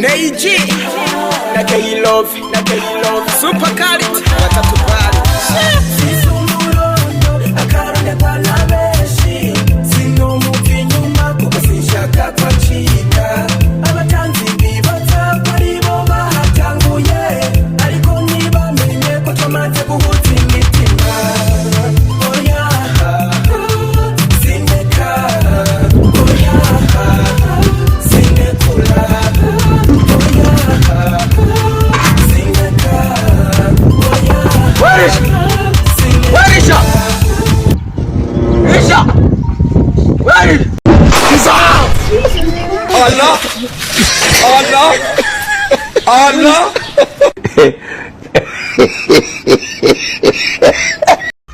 Neiji na K-Love Super Quality watatu bali Sisumurondo akarone kwa nabeshi Sino muvi nyuma kuko sinshaka kwa chika Abatanzi bibaza kwari bo bahatanguye Ariko ntibamenye ko twamaze guhuza imitima Oya Sineka Oya Sinekula Where is Isha? Where is Isha? Allah!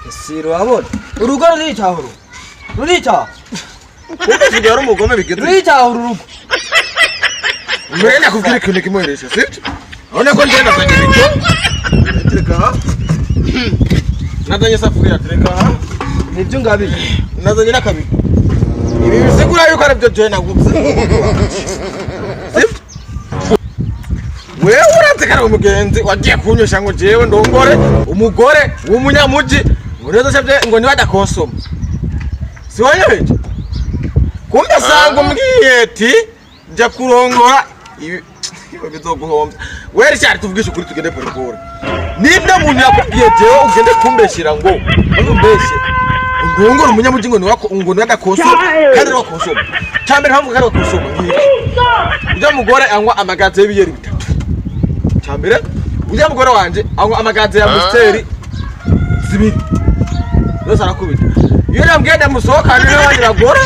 Siro amor. Urugo rurica. Sigaro umugome bigeze. Rurica urugo. Mbere nakubwira ikintu kimweresha, sibyo? Urabona ko ngenda kwenye bito. Tereka. Nazanye safuriya tereka. Nibyo ngabi. Nazanye nakabiri. Ibi bisekura yuko ari byo joye nagubze. Sibyo? Wewe uratekara umugenzi wagiye kunyosha ngo jewe ndongore umugore w'umunyamuji ngo neza cyabye ngo niba adakonsoma. Si wanyeje? Kumbe sango mbwiye ati njya kurongora ibi bizoguhomba. Wewe cyari tuvugisha ukuri tugende porokora. Ninde muntu yakubwiye jewe ugende kumbeshira ngo umbeshe. Ngongora umunyamuji ngo niwako ngo ndakonsoma kandi wakonsoma. Cyambere hamwe kandi wakonsoma. Ujya mugore anywa amagaze y'ibiyeri bitatu. Cyambere ujya mugore wanje anywa amagaze ya musteri zibiri. Yose arakubita. Iyo nambwiye musohoka niwe wanyiragora.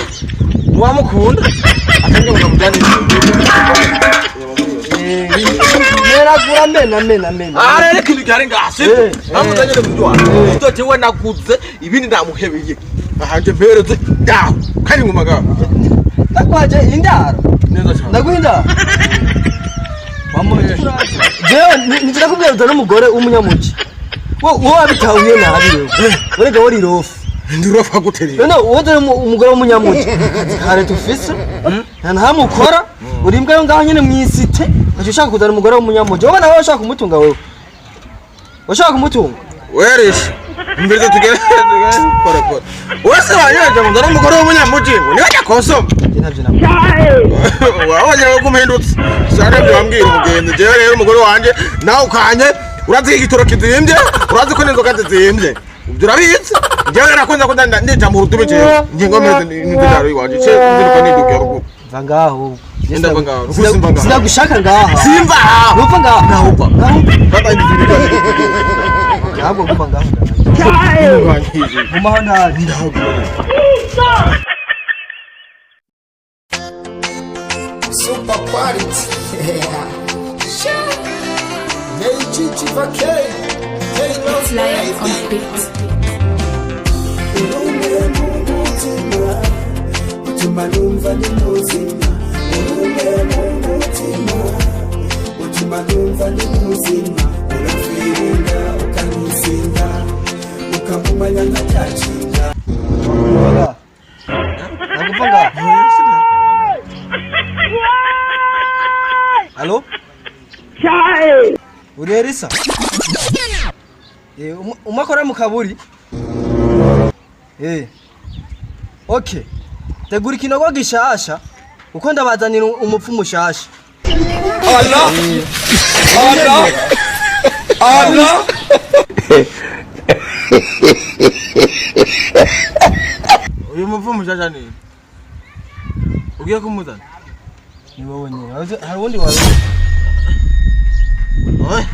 Wamukunda atanje ngo mujane mena ara reka ibigare ngase amuzanye n'umujwa utoje we naguze ibindi ndamuhebeye ahanje mpereze daho kari mu magabo nakwaje indaro neza cyane naguhinda wamuye jewe nizira kubwira n'umugore w'umunyamuci wo abitahuye nabi wewe urega wori rofu ndirofa guterira no wowe umugore w'umunyamuci kare tufise ntamukora urimbwa yo ngaho nyene mwisite ushaka kuzana umugore w'umunyamuci wowe nawe ushaka kumutunga wewe ushaka kumutunga weresha mbere tugere pora wese wanyeje ngo ndara umugore w'umunyamuci ngo niwe yakonsoma navyo nabwo wabonye ko mpindutse sare byambwira umugenzi jewe rero umugore wanje nawe ukanye urazi igitoro kizimbye urazi ko n'inzoga zizimbye ubyo urabizi jewe nakunze ko ndita mu rutume jewe nje ngomeze n'indaro yiwanje cye ndiruka n'induga rugo vangaho ndava ngaho rusimba ngaho sinagushaka ngaho simba nupfa ngaho nahupa baba ndizibika ntabwo ngumva ngaho ngumva ntari Super Quality. Neiji Chivakei. Lion on beat. Utumanumva ni muzima. Utumanumva ni muzima. Urafirinda ukanisinda. Ukamumanya nkacachinga. nakuvanga Allo? Uri Elisa? Umakora mu kaburi? Okay. Tegura ikinogo gishasha uko ndabazanira umupfu mushasha. Allah uyu mupfu mushasha ni ugiye kumuzana Ni wowe nyine. Hari undi wawe? oye